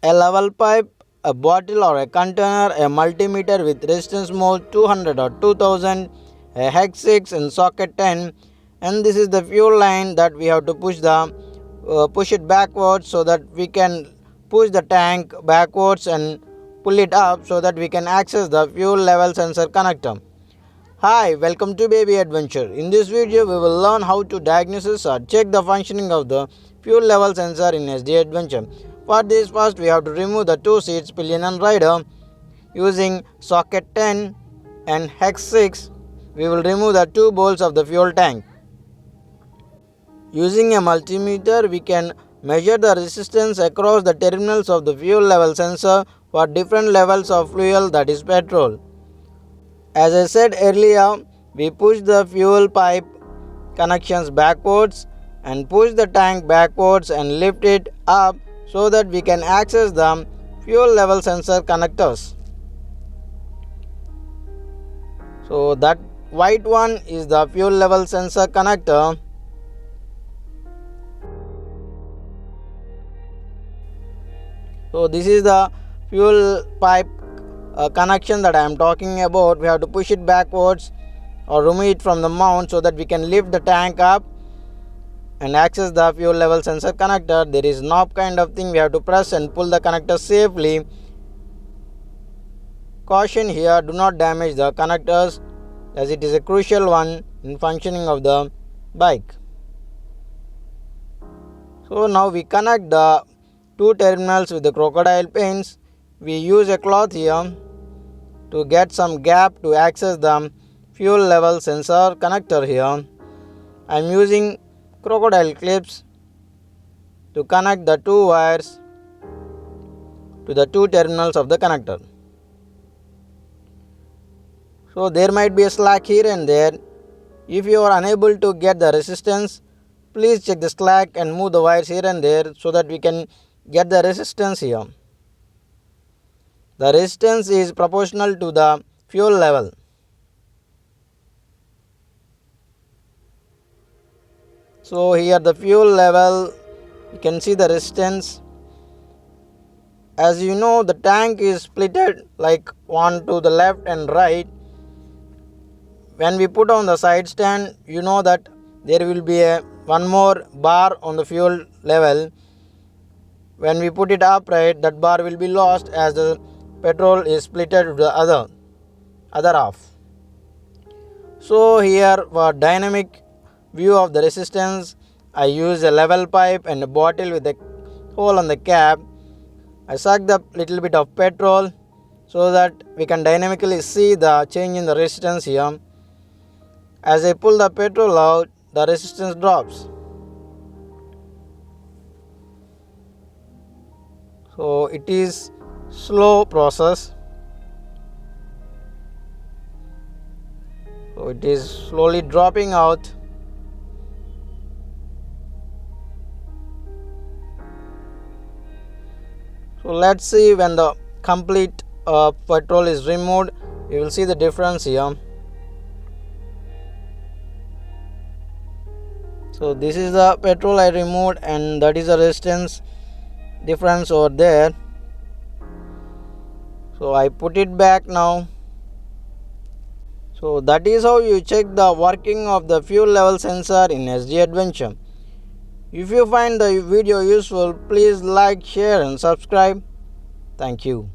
a level pipe, a bottle or a container, a multimeter with resistance mode 200 or 2000, a hex 6 and socket 10, and this is the fuel line that we have to push it backwards so that we can push the tank backwards and pull it up so that we can access the fuel level sensor connector. Hi, welcome to Baby Adventure. In this video, we will learn how to diagnose or check the functioning of the fuel level sensor in Yezdi Adventure. For this, first we have to remove the two seats, pillion and rider. Using socket 10 and hex 6, we will remove the two bolts of the fuel tank. Using a multimeter, we can measure the resistance across the terminals of the fuel level sensor for different levels of fuel, that is petrol. As I said earlier, we push the fuel pipe connections backwards and push the tank backwards and lift it up so that we can access the fuel level sensor connectors. So that white one is the fuel level sensor connector. So this is the fuel pipe connection that I am talking about. We have to push it backwards or remove it from the mount so that we can lift the tank up and access the fuel level sensor connector. There is knob kind of thing, we have to press and pull the connector safely. Caution here, do not damage the connectors as it is a crucial one in functioning of the bike. So now we connect the two terminals with the crocodile pins. We use a cloth here to get some gap to access the fuel level sensor connector here. I am using crocodile clips to connect the two wires to the two terminals of the connector. So there might be a slack here and there. If you are unable to get the resistance, please check the slack and move the wires here and there so that we can get the resistance here. The resistance is proportional to the fuel level. So here the fuel level, you can see the resistance. As you know, the tank is splitted like one to the left and right. When we put on the side stand, you know that there will be one more bar on the fuel level. When we put it upright, that bar will be lost as the petrol is splitted to the other half. So here for dynamic view of the resistance, I use a level pipe and a bottle with a hole on the cap. I suck the little bit of petrol so that we can dynamically see the change in the resistance here. As I pull the petrol out, the resistance drops. So it is slow process. So it is slowly dropping out. So let's see when the complete petrol is removed, you will see the difference here. So this is the petrol I removed and that is the resistance difference over there. So I put it back now. So that is how you check the working of the fuel level sensor in Yezdi Adventure. If you find the video useful, please like, share and subscribe. Thank you.